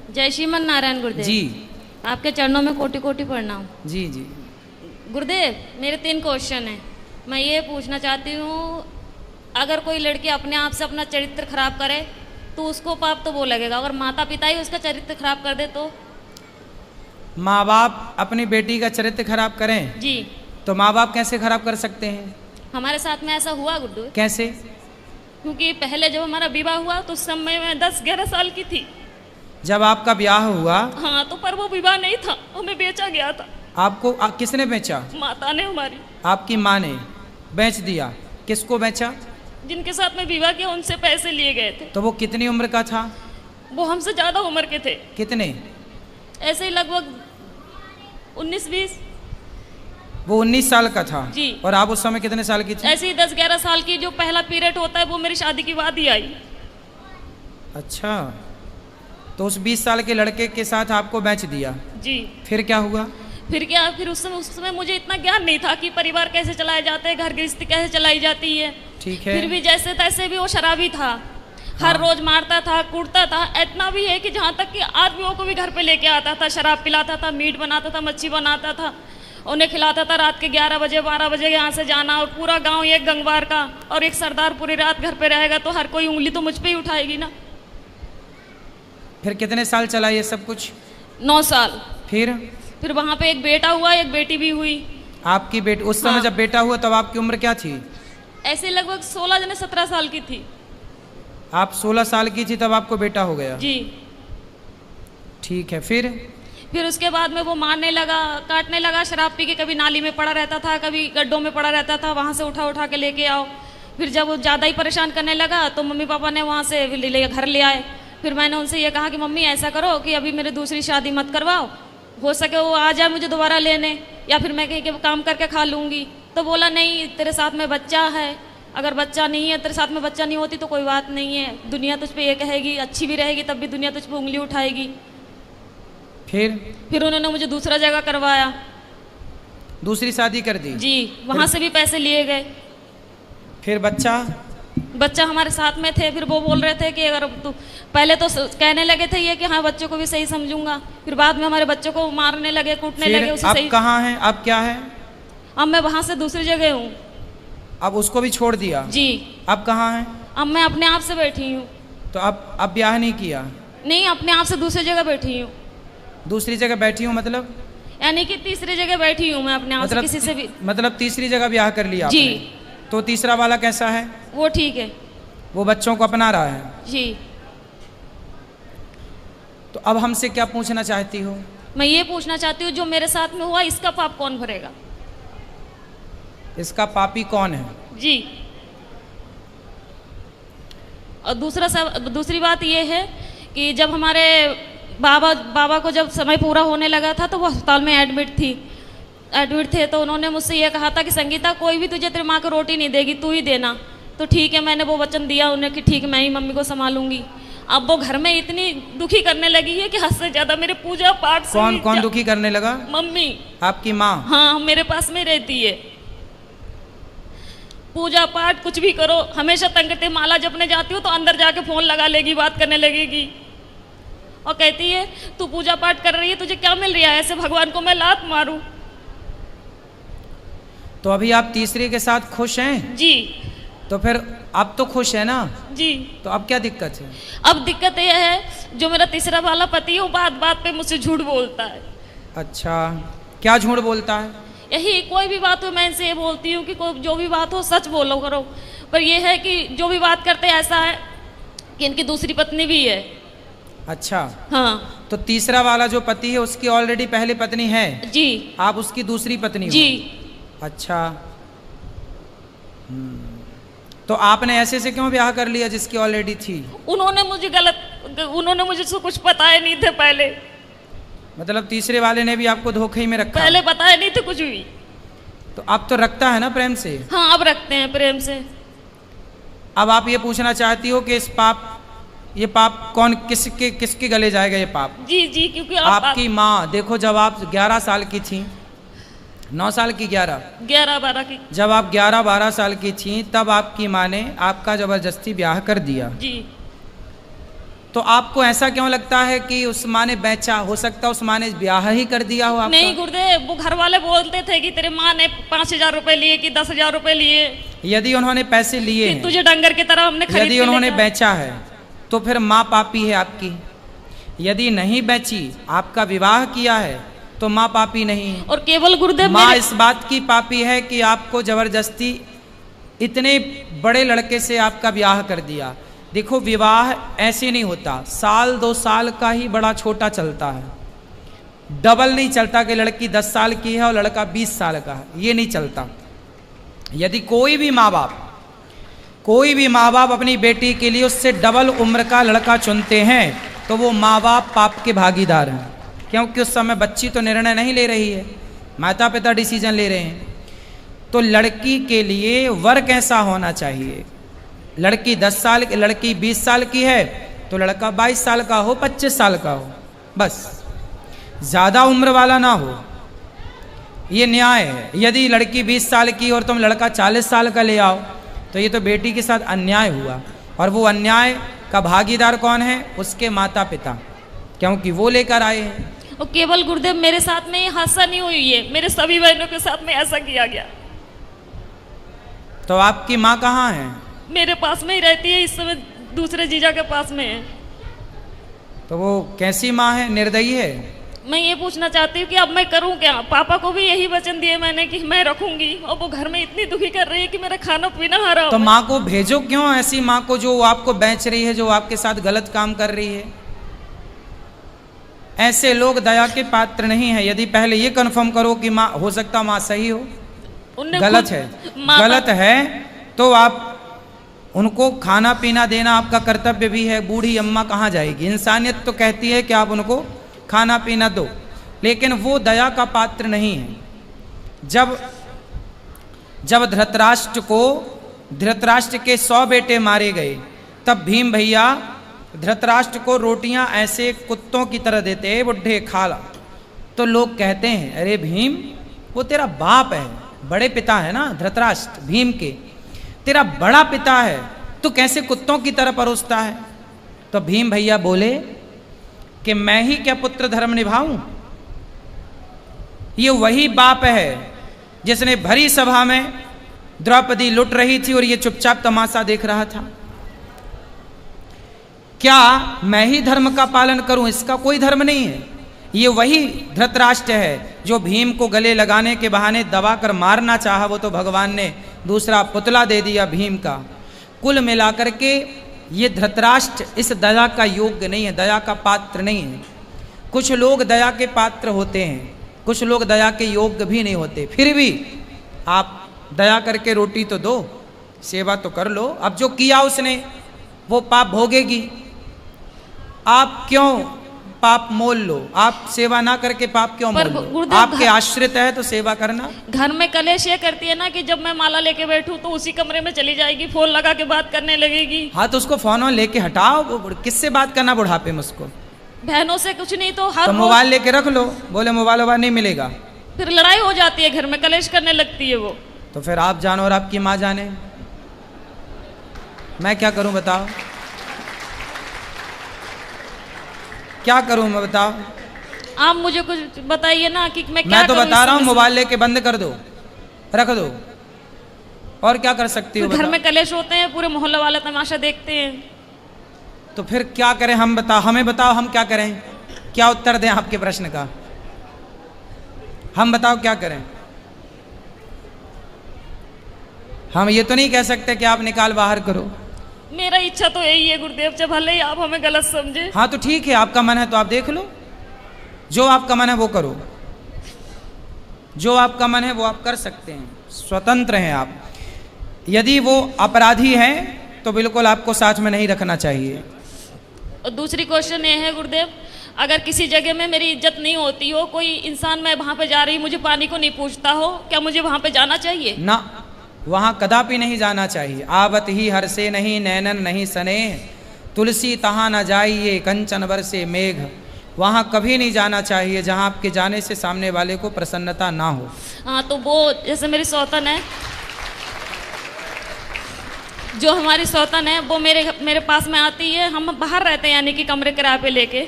जय श्रीमन नारायण गुरुदेव जी। आपके चरणों में कोटि कोटि प्रणाम। जी जी। गुरुदेव मेरे 3 क्वेश्चन हैं। मैं ये पूछना चाहती हूँ, अगर कोई लड़की अपने आप से अपना चरित्र खराब करे तो उसको पाप तो वो लगेगा, अगर माता पिता ही उसका चरित्र खराब कर दे तो? माँ बाप अपनी बेटी का चरित्र खराब करें जी। तो माँ बाप कैसे खराब कर सकते हैं? हमारे साथ में ऐसा हुआ गुड्डू, कैसे? क्योंकि पहले जब हमारा विवाह हुआ तो उस समय मैं 10-11 साल की थी। जब आपका ब्याह हुआ? हाँ, तो पर वो विवाह नहीं था, हमें बेचा गया था। आपको किसने बेचा? माता ने हमारी। आपकी माँ ने बेच दिया? किसको बेचा? जिनके साथ में विवाह किया उनसे पैसे लिए गए थे। तो वो कितनी उम्र का था? वो हमसे ज्यादा उम्र के थे। कितने? ऐसे ही लगभग 19-20। वो 19 साल का था। जी। और आप उस समय कितने साल की थी? ऐसे ही 10-11 साल की। जो पहला पीरियड होता है वो मेरी शादी के बाद ही आई। अच्छा, तो उस 20 साल के लड़के के साथ आपको बेच दिया? जी। फिर क्या हुआ? फिर क्या, फिर उस समय मुझे इतना ज्ञान नहीं था कि परिवार कैसे चलाए जाते हैं, घर गृहस्थी कैसे चलाई जाती है। ठीक है। फिर भी जैसे तैसे भी वो शराबी था। हर रोज मारता था, कूटता था। इतना भी है कि जहाँ तक कि आदमियों को भी घर पे लेके आता था, शराब पिलाता था, मीट बनाता था, मच्छी बनाता था, उन्हें खिलाता था। रात के 11 बजे 12 बजे यहाँ से जाना, और पूरा गांव एक गंगवार का और एक सरदार पूरी रात घर पे रहेगा तो हर कोई उंगली तो मुझ पे ही उठाएगी ना। फिर कितने साल चला ये सब कुछ? 9 साल। फिर वहाँ पे एक बेटा हुआ, एक बेटी भी हुई। आपकी बेटी उस समय हाँ। जब बेटा हुआ तब आपकी उम्र क्या थी? ऐसे लगभग 16-17 साल की थी। आप 16 साल की थी तब आपको बेटा हो गया? जी। ठीक है। फिर उसके बाद में वो मारने लगा, काटने लगा। शराब पी के कभी नाली में पड़ा रहता था, कभी गड्ढों में पड़ा रहता था, वहाँ से उठा उठा के लेके आओ। फिर जब वो ज़्यादा ही परेशान करने लगा तो मम्मी पापा ने वहाँ से घर ले आए। फिर मैंने उनसे ये कहा कि मम्मी ऐसा करो कि अभी मेरी दूसरी शादी मत करवाओ, हो सके वो आ जाए मुझे दोबारा लेने, या फिर मैं कहीं के काम करके खा लूँगी। तो बोला नहीं, तेरे साथ में बच्चा है, अगर बच्चा नहीं है, तेरे साथ में बच्चा नहीं होती तो कोई बात नहीं है, दुनिया तुझ पे ये कहेगी, अच्छी भी रहेगी तब भी दुनिया तुझ पे उंगली उठाएगी। फिर उन्होंने मुझे दूसरा जगह करवाया, दूसरी शादी कर दी? जी। वहाँ से भी पैसे लिए गए। फिर बच्चा हमारे साथ में थे। फिर वो बोल रहे थे कि अगर तू, पहले तो कहने लगे थे ये कि हाँ बच्चों को भी सही समझूंगा, फिर बाद में हमारे बच्चों को मारने लगे, कूटने लगे। उसे अब सही। कहाँ हैं? अब क्या है? अब मैं वहाँ से दूसरी जगह हूँ। अब उसको भी छोड़ दिया? जी। अब कहाँ है? अब मैं अपने आप से बैठी हूँ। तो अब ब्याह नहीं किया? नहीं, अपने आप से दूसरी जगह बैठी हूँ। दूसरी जगह बैठी हूँ मतलब? यानी कि तीसरी जगह बैठी हूँ मैं अपने आप से, किसी से भी। मतलब तीसरी जगह ब्याह कर लिया जी। आपने? तो तीसरा वाला कैसा है? वो ठीक है। वो बच्चों को अपना रहा है? जी। तो अब हमसे क्या पूछना चाहती हो? मैं ये पूछना चाहती हूँ, जो मेरे साथ में हुआ इसका पाप कौन भरेगा? इसका पापी कौन है? जी। और दूसरी बात ये है कि जब हमारे बाबा को जब समय पूरा होने लगा था तो वो अस्पताल में एडमिट थे। तो उन्होंने मुझसे ये कहा था कि संगीता, कोई भी तुझे तेरी माँ को रोटी नहीं देगी, तू ही देना। तो ठीक है, मैंने वो वचन दिया उन्हें कि ठीक, मैं ही मम्मी को संभालूंगी। अब वो घर में इतनी दुखी करने लगी है कि हद से ज्यादा मेरे पूजा पाठ से। कौन दुखी करने लगा? मम्मी। आपकी माँ? हाँ, मेरे पास में रहती है। पूजा पाठ कुछ भी करो, हमेशा तंग करते। माला जपने जाती हूँ तो अंदर जाके फोन लगा लेगी, बात करने लगेगी और कहती है तू पूजा पाठ कर रही है, तुझे क्या मिल रहा है, ऐसे भगवान को मैं लात मारूं। तो अभी आप तीसरे के साथ खुश हैं? जी। तो फिर अब तो खुश है ना? जी। तो अब क्या दिक्कत है? अब दिक्कत यह है, जो मेरा तीसरा वाला पति है वो बात बात पे मुझसे झूठ बोलता है। अच्छा, क्या झूठ बोलता है? यही, कोई भी बात हो मैं इनसे ये बोलती हूँ कि कोई जो भी बात हो सच बोलो करो, पर यह है कि जो भी बात करते ऐसा है कि इनकी दूसरी पत्नी भी है। अच्छा। हाँ। तो तीसरा वाला जो पति है उसकी ऑलरेडी पहली पत्नी है? जी। आप उसकी दूसरी पत्नी हो? जी। अच्छा। तो आपने ऐसे से क्यों ब्याह कर लिया जिसकी ऑलरेडी थी? उन्होंने मुझे कुछ पता ही नहीं थे पहले। मतलब तीसरे वाले ने भी आपको धोखे में रखा? पहले बताया नहीं थे कुछ भी। तो अब तो रखता है ना प्रेम से? हाँ, अब रखते हैं प्रेम से। अब आप ये पूछना चाहती हो कि ये पाप कौन किसके गले जाएगा ये पाप? जी जी, क्योंकि आपकी माँ। देखो, जब आप 11 साल की थी, 9 साल की, 11-12 की, जब आप 11-12 साल की थी तब आपकी माँ ने आपका जबरदस्ती ब्याह कर दिया। जी। तो आपको ऐसा क्यों लगता है कि उस माँ ने बेचा? हो सकता है उस माँ ने ब्याह ही कर दिया हो आपका? नहीं गुरुदेव, वो घर वाले बोलते थे कि तेरे माँ ने 5,000 रुपए लिए कि 10,000 रुपए लिए, यदि उन्होंने पैसे लिए कि हैं, तुझे डंगर की तरह हमने खरीद यदि के उन्होंने लेकर- बेचा है तो फिर माँ पापी है आपकी। यदि नहीं बेची, आपका विवाह किया है, तो माँ पापी नहीं है। और केवल गुरुदेव माँ मेरे- इस बात की पापी है कि आपको जबरदस्ती इतने बड़े लड़के से आपका ब्याह कर दिया। देखो, विवाह ऐसे नहीं होता, 1-2 साल का ही बड़ा छोटा चलता है, डबल नहीं चलता कि लड़की 10 साल की है और लड़का 20 साल का है, ये नहीं चलता। यदि कोई भी माँ बाप अपनी बेटी के लिए उससे डबल उम्र का लड़का चुनते हैं तो वो माँ बाप पाप के भागीदार हैं, क्योंकि उस समय बच्ची तो निर्णय नहीं ले रही है, माता पिता डिसीजन ले रहे हैं। तो लड़की के लिए वर कैसा होना चाहिए? लड़की 10 साल की, लड़की 20 साल की है तो लड़का 22 साल का हो, 25 साल का हो, बस ज़्यादा उम्र वाला ना हो, ये न्याय है। यदि लड़की 20 साल की और तुम लड़का 40 साल का ले आओ तो ये तो बेटी के साथ अन्याय हुआ, और वो अन्याय का भागीदार कौन है? उसके माता पिता, क्योंकि वो लेकर आए हैं। और केवल गुरुदेव मेरे साथ में ये हादसा नहीं हुई है, मेरे सभी बहनों के साथ में ऐसा किया गया। तो आपकी माँ कहाँ है? मेरे पास में ही रहती है, इस समय दूसरे जीजा के पास में है। तो वो कैसी माँ है? निर्दयी है? मैं ये पूछना चाहती हूँ कि अब मैं करूँ क्या? पापा को भी यही वचन दिए मैंने कि मैं रखूंगी, और वो घर में इतनी दुखी कर रही है कि मेरा खाना पीना हराम तो है। माँ को भेजो क्यों, ऐसी माँ को जो आपको बेच रही है, जो आपके साथ गलत काम कर रही है। ऐसे लोग दया के पात्र नहीं है। यदि पहले ये कन्फर्म करो कि माँ, हो सकता माँ सही हो, उनने गलत खुद- है, माता- गलत है तो आप उनको खाना पीना देना आपका कर्तव्य भी है। बूढ़ी अम्मा कहाँ जाएगी? इंसानियत तो कहती है कि आप उनको खाना पीना दो, लेकिन वो दया का पात्र नहीं है। जब धृतराष्ट्र के 100 बेटे मारे गए, तब भीम भैया धृतराष्ट्र को रोटियां ऐसे कुत्तों की तरह देते, बुढ़े खा ला। तो लोग कहते हैं, अरे भीम, वो तेरा बाप है, बड़े पिता है ना धृतराष्ट्र, भीम के तेरा बड़ा पिता है, तो कैसे कुत्तों की तरह परोसता है? तो भीम भैया बोले कि मैं ही क्या पुत्र धर्म निभाऊं? ये वही बाप है जिसने भरी सभा में द्रौपदी लुट रही थी और ये चुपचाप तमाशा देख रहा था। क्या मैं ही धर्म का पालन करूं? इसका कोई धर्म नहीं है। ये वही धृतराष्ट्र है जो भीम को गले लगाने के बहाने दबा कर मारना चाहा, वो तो भगवान ने दूसरा पुतला दे दिया भीम का। कुल मिलाकर के ये धृतराष्ट्र इस दया का योग्य नहीं है, दया का पात्र नहीं है। कुछ लोग दया के पात्र होते हैं, कुछ लोग दया के योग्य भी नहीं होते। फिर भी आप दया करके रोटी तो दो, सेवा तो कर लो। अब जो किया उसने वो पाप भोगेगी। आप क्यों पाप मोल लो? आप सेवा ना करके पाप क्यों पर मोल लो? गुरुदेव, आपके आश्रित है तो सेवा करना। घर में कलेश ये करती है ना कि जब मैं माला लेके बैठूं तो उसी कमरे में चली जाएगी, फोन लगा के बात करने लगेगी। हाँ, तो उसको फोन लेके हटाओ। किससे बात करना बुढ़ापे में उसको? बहनों से कुछ नहीं तो हर तो रोज मोबाइल लेके रख लो, बोले मोबाइल वोबाइल नहीं मिलेगा। फिर लड़ाई हो जाती है, घर में कलेश करने लगती है वो। तो फिर आप जानो और आपकी माँ जाने, मैं क्या करूं बताओ? क्या करूं मैं बताओ? आप मुझे कुछ बताइए ना कि मैं क्या मैं तो करूं बता इस रहा हूं, समय से? मोबाइल लेके बंद कर दो, रख दो, और क्या कर सकती हो फिर घर बताओ? में कलेश होते हैं, पूरे मोहल्ले वाले तमाशा देखते हैं। तो फिर क्या करें हम? बताओ, हमें बताओ हम क्या करें? क्या उत्तर दें आपके प्रश्न का? हम बताओ क्या करें? हम ये तो नहीं कह सकते कि आप निकाल बाहर करो। मेरा इच्छा तो यही है गुरुदेव, जब भले ही आप हमें गलत समझे। हाँ तो ठीक है, आपका मन है तो आप देख लो, जो आपका मन है वो करो, जो आपका मन है वो आप कर सकते हैं, स्वतंत्र हैं आप। यदि वो अपराधी हैं तो बिल्कुल आपको साथ में नहीं रखना चाहिए। और दूसरी क्वेश्चन ये है गुरुदेव, अगर किसी जगह में मेरी इज्जत नहीं होती हो, कोई इंसान मैं वहां पे जा रही मुझे पानी को नहीं पूछता हो, क्या मुझे वहां पे जाना चाहिए? ना, वहाँ कदापि नहीं जाना चाहिए। आवत ही हर से नहीं नैनन नहीं सने, तुलसी तहाँ न जाइए कंचन बरसे मेघ। वहाँ कभी नहीं जाना चाहिए जहाँ आपके जाने से सामने वाले को प्रसन्नता ना हो। हाँ, तो वो जैसे मेरी सौतन है, जो हमारी सौतन है वो मेरे पास में आती है। हम बाहर रहते हैं, यानी कि कमरे किराए पे लेके।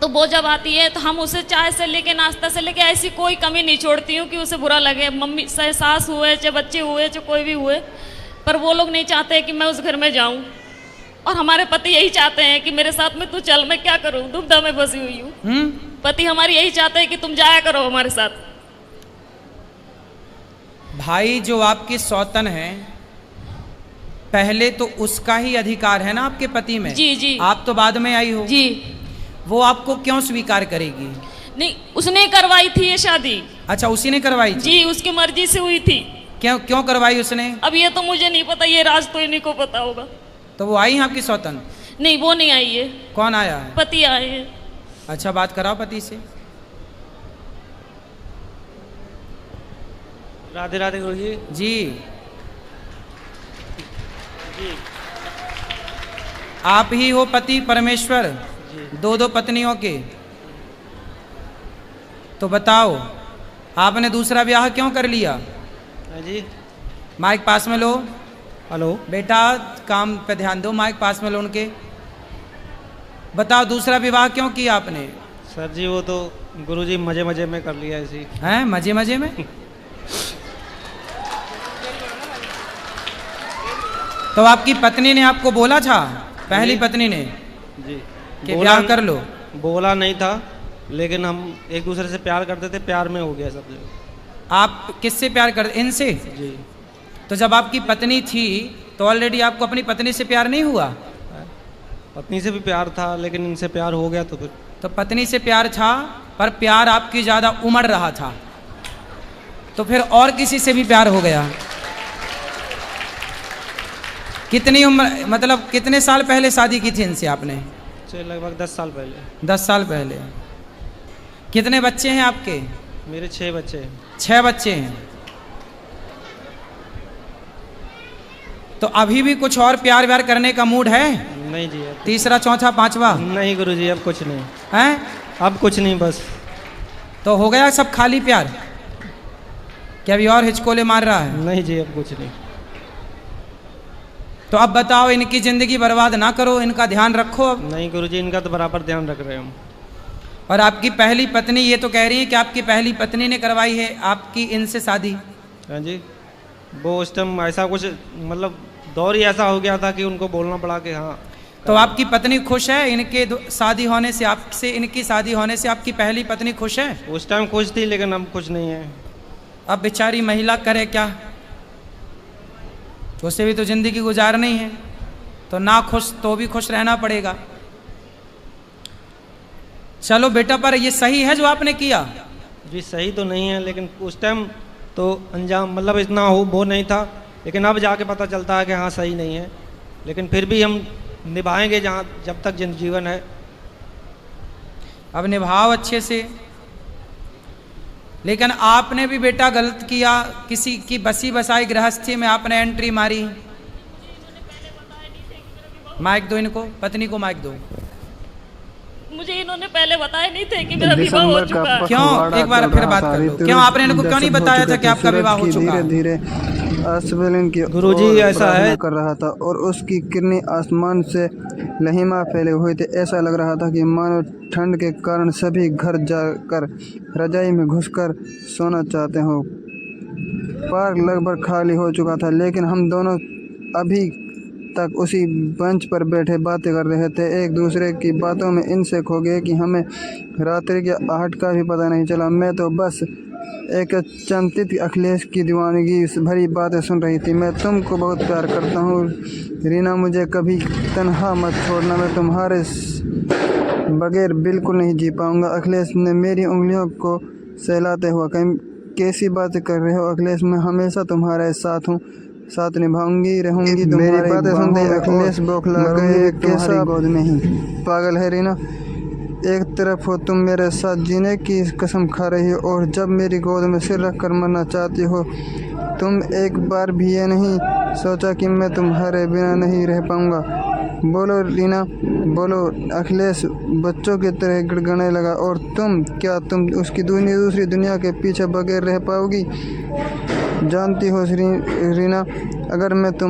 तो वो जब आती है तो हम उसे चाय से लेके नाश्ता से लेके ऐसी कोई कमी नहीं छोड़ती हूँ कि उसे बुरा लगे। मम्मी चाहे सास हुए, चाहे बच्चे हुए, चाहे कोई भी हुए, पर वो लोग नहीं चाहते कि मैं उस घर में जाऊँ। और हमारे पति यही चाहते हैं कि मेरे साथ में तू चल, मैं क्या करूँ, दुविधा में फंसी हुई हूँ। पति हमारी यही चाहते हैं कि तुम जाया करो हमारे साथ। भाई जो आपकी सौतन है, पहले तो उसका ही अधिकार है ना आपके पति में। जी जी। आप तो बाद में आई हो जी। वो आपको क्यों स्वीकार करेगी? नहीं, उसने करवाई थी ये शादी। अच्छा, उसी ने करवाई थी? जी, उसकी मर्जी से हुई थी। क्यों क्यों करवाई उसने? अब ये तो मुझे नहीं पता, ये राज तो इन्हीं को पता होगा। तो वो आई है आपकी सौतन? नहीं, वो नहीं आई है। कौन आया है? पति आए हैं। अच्छा, बात कराओ पति से। राधे राधे गुरुजी। जी, जी आप ही हो पति परमेश्वर, जी। दो पत्नियों के। तो बताओ, आपने दूसरा ब्याह क्यों कर लिया? हाँ जी। माइक पास में लो। हेलो। बेटा काम पे ध्यान दो, माइक पास में लो उनके। बताओ, दूसरा विवाह क्यों किया आपने? सर जी वो तो गुरुजी मजे मजे में कर लिया ऐसी। हैं, मजे मजे में? तो आपकी पत्नी ने आपको बोला था, पहली पत्नी ने, जी कि ब्याह कर लो? बोला नहीं था, लेकिन हम एक दूसरे से प्यार करते थे, प्यार में हो गया सब जगह। आप किससे प्यार करते? इनसे? जी। तो जब आपकी पत्नी थी तो ऑलरेडी आपको अपनी पत्नी से प्यार नहीं हुआ? पत्नी से भी प्यार था, लेकिन इनसे प्यार हो गया तो फिर। तो पत्नी से प्यार था, पर प्यार आपकी ज़्यादा उमड़ रहा था, तो फिर और किसी से भी प्यार हो गया। कितनी उम्र, मतलब कितने साल पहले शादी की थी इनसे आपने? लगभग 10 साल पहले। 10 साल पहले। कितने बच्चे हैं आपके? मेरे 6 बच्चे हैं। 6 बच्चे हैं। तो अभी भी कुछ और प्यार व्यार करने का मूड है? नहीं जी। अब तीसरा, चौथा, पांचवा? नहीं गुरुजी, अब कुछ नहीं हैं? अब कुछ नहीं, बस। तो हो गया सब खाली प्यार? क्या अभी और हिचकोले मार रहा है? नहीं जी, अब कुछ नहीं। तो अब बताओ, इनकी जिंदगी बर्बाद ना करो, इनका ध्यान रखो अब। नहीं गुरुजी, इनका तो बराबर ध्यान रख रहे हैं हम। और आपकी पहली पत्नी ये तो कह रही है कि आपकी पहली पत्नी ने करवाई है आपकी इनसे शादी? हाँ जी। वो उस टाइम ऐसा कुछ, मतलब दौर ही ऐसा हो गया था कि उनको बोलना पड़ा कि हाँ। तो आपकी पत्नी खुश है इनके शादी होने से, आपसे इनकी शादी होने से आपकी पहली पत्नी खुश है? उस टाइम खुश थी, लेकिन अब कुछ नहीं है। अब बेचारी महिला करे क्या, उसे भी तो जिंदगी गुजारनी है, तो ना खुश तो भी खुश रहना पड़ेगा। चलो बेटा, पर ये सही है जो आपने किया? जी सही तो नहीं है, लेकिन उस टाइम तो अंजाम मतलब इतना हो वो नहीं था, लेकिन अब जाके पता चलता है कि हाँ सही नहीं है, लेकिन फिर भी हम निभाएंगे जहाँ जब तक जीवन है। अब निभाओ अच्छे से। लेकिन आपने भी बेटा गलत किया, किसी की बसी बसाई गृहस्थी में आपने एंट्री मारी। माइक दो इनको, पत्नी को माइक दो। मुझे इन्होंने पहले बताया नहीं थे कि मेरा विवाह हो चुका है। क्यों? एक बार फिर बात कर लो। क्यों आपने इनको क्यों नहीं बताया था कि आपका विवाह हो चुका है? धीरे आसमान की गुरुजी ऐसा है कर रहा था और उसकी किरणें आसमान से लहीमा फैले हुए थे। ऐसा लग रहा था कि मानो ठंड के कारण सभी घर जाकर रजाई में घुसकर सोना चाहते हो। पार्क लगभग खाली हो चुका था, लेकिन हम दोनों अभी तक उसी बेंच पर बैठे बातें कर रहे थे। एक दूसरे की बातों में इनसे खो गए कि हमें रात्रि के आहट का भी पता नहीं चला। मैं तो बस एक चिंतित अखिलेश की दीवानगी भरी बातें सुन रही थी। मैं तुमको बहुत प्यार करता हूँ रीना, मुझे कभी तन्हा मत छोड़ना, मैं तुम्हारे बगैर बिल्कुल नहीं जी पाऊँगा। अखिलेश ने मेरी उंगलियों को सहलाते हुआ कहीं कैसी बातें कर रहे हो अखिलेश, मैं हमेशा तुम्हारे साथ हूँ, साथ निभाऊंगी रहूंगी। मेरी बातें सुनते अखिलेश बौखला गए। कैसा गोद में ही पागल है रीना, एक तरफ हो तुम मेरे साथ जीने की कसम खा रही हो और जब मेरी गोद में सिर रख कर मरना चाहती हो। तुम एक बार भी ये नहीं सोचा कि मैं तुम्हारे बिना नहीं रह पाऊंगा। बोलो रीना बोलो। अखिलेश बच्चों की तरह गिड़गड़ाने लगा। और तुम उसकी दूसरी दुनिया के पीछे बगैर रह पाओगी? जानती हो रीना, अगर मैं तुम